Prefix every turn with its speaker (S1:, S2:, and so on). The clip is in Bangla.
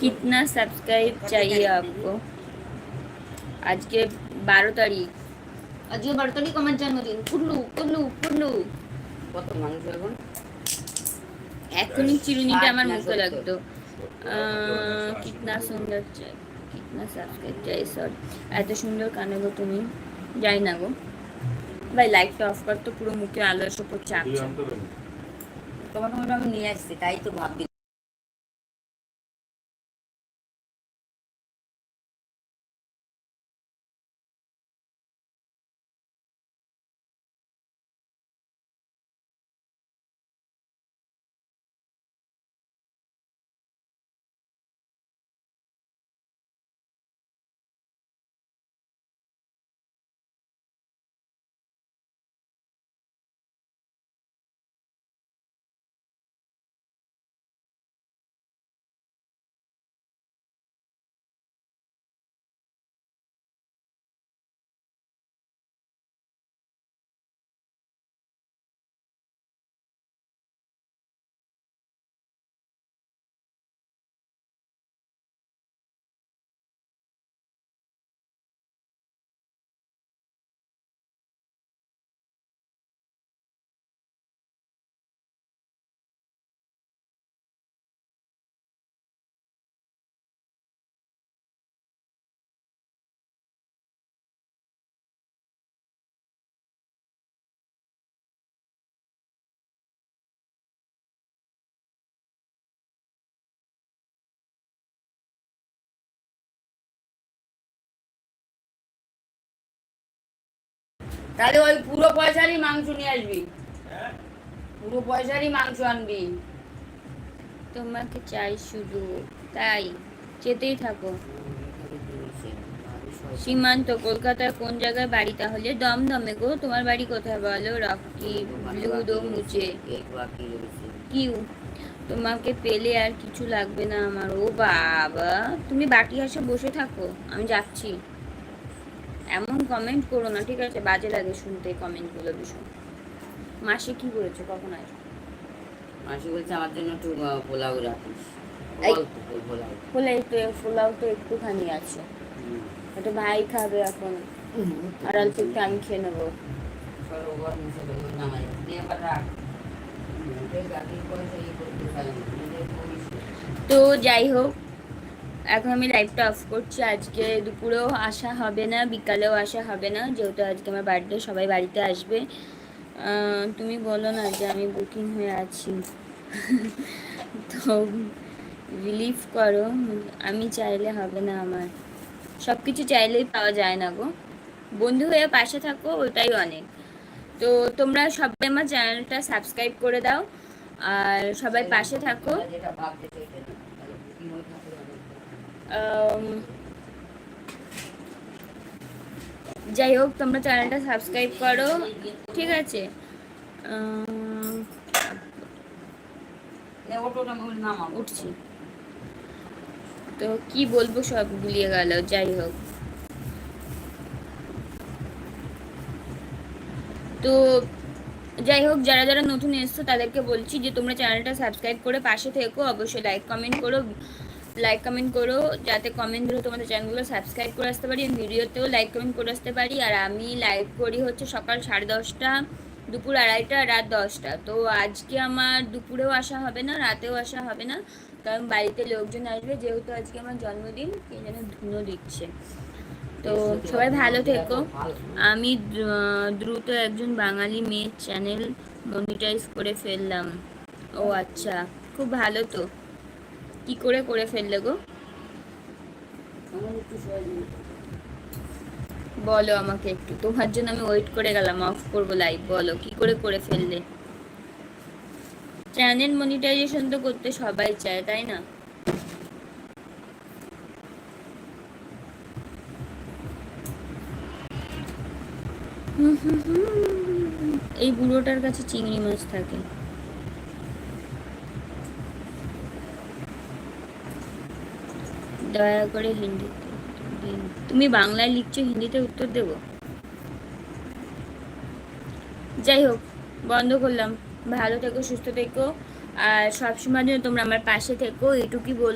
S1: कितना सब्सक्राइब चाहिए आपको? आज के 12 तारीख, আজকে 12 তারিখ আমার জন্মদিন। কুল্লু কুল্লু কুল্লু। কত মানুষ এখন? এখনই চিরুনিটা আমার মুখে লাগতো। কিতনা সুন্দর চাই, কিতনা সাবস্ক্রাইব চাই। সরি, এত সুন্দর কানে গো তুমি, যাই না গো ভাই। লাইটটা অফ কর তো, পুরো মুখে আলো এসে পড়ছে। আচ্ছা তোমাকে আমি নিয়ে আসছি, তাই তো ভাবছি। তাহলে ওই পুরো পয়সারই মাংস নিয়ে আসবি, পুরো পয়সারই মাংস আনবি। তোমাকে চাই শুধু, তাই যেতেই থাকো। সীমান্ত, কলকাতার কোন জায়গায় বাড়ি তাহলে? দমদমে গো। তোমার বাড়ি কোথায় বলো? রকি ব্লু দো মুঝে কিউ। তোমাকে পেলে আর কিছু লাগবে না আমার। ও বাবা, তুমি বাটি হাসে বসে থাকো, আমি যাচ্ছি। এমন কমেন্ট করো না, ঠিক আছে? বাজে লাগে শুনতে কমেন্টগুলো ভীষণ। মাসি কি বলেছে, কখন আসবে? মাসি বলছে আমার জন্য একটু পোলাও রাখিস। পোলাও তো একটুখানি আছে, এটা ভাই খাবে এখন, আর অল্প একটু আমি খেয়ে নেবো। তো যাই হোক, এখন আমি লাইভটা অফ করছি। আজকে দুপুরেও আসা হবে না, বিকালেও আসা হবে না, যেহেতু আজকে আমার বার্থডে, সবাই বাড়িতে আসবে। তুমি বলো না যে আমি বুকিং হয়ে আছি। তো রিলিভ করো, আমি চাইলে হবে না আমার। সব কিছু চাইলেই পাওয়া যায় না গো, বন্ধু হয়ে পাশে থাকো, ওটাই অনেক। তো তোমরা সবাই আমার চ্যানেলটা সাবস্ক্রাইব করে দাও, আর সবাই পাশে থাকো। যাই হোক, তোমরা চ্যানেলটা সাবস্ক্রাইব করো, ঠিক আছে? উঠছি তো, কি বলবো সব গুলিয়ে গেল। যাই হোক, তো যাই হোক, যারা যারা নতুন এসছো তাদেরকে বলছি যে তোমরা চ্যানেলটা সাবস্ক্রাইব করে পাশে থেকো, অবশ্যই লাইক কমেন্ট করো, যাতে কমেন্ট ধরে তোমাদের চ্যানেলগুলো সাবস্ক্রাইব করে আসতে পারি, ভিডিওতেও লাইক কমেন্ট করে আসতে পারি। আর আমি লাইভ করি হচ্ছে সকাল 10:30, দুপুর 2:30, রাত 10টা। তো আজকে আমার দুপুরেও আসা হবে না, রাতেও আসা হবে না, কারণ বাড়িতে লোকজন আসবে, যেহেতু আজকে আমার জন্মদিন। কে যেন ধুনো দিচ্ছে। তো সবাই ভালো থেকো। আমি দ্রুত একজন বাঙালি মেয়ের চ্যানেল মনিটাইজ করে ফেললাম। ও আচ্ছা, খুব ভালো। তো কি করে ফেললে গো? বলো আমাকে একটু, তোমার জন্য আমি ওয়েট করে গেলাম, অফ করবো লাইভ। বলো কি করে ফেললে? চ্যানেল মনিটাইজেশন তো করতে সবাই চায়, তাই না? এই বুড়োটার কাছে চিংড়ি মাছ থাকে। দয়া করে হিন্দিতে, তুমি বাংলায় লিখছো, হিন্দিতে উত্তর দেব? যাই হোক, বন্ধ করলাম। ভালো থেকো, সুস্থ থেকো, আর সবসময় জন্য তোমরা আমার পাশে থেকো, এটুকুই বল।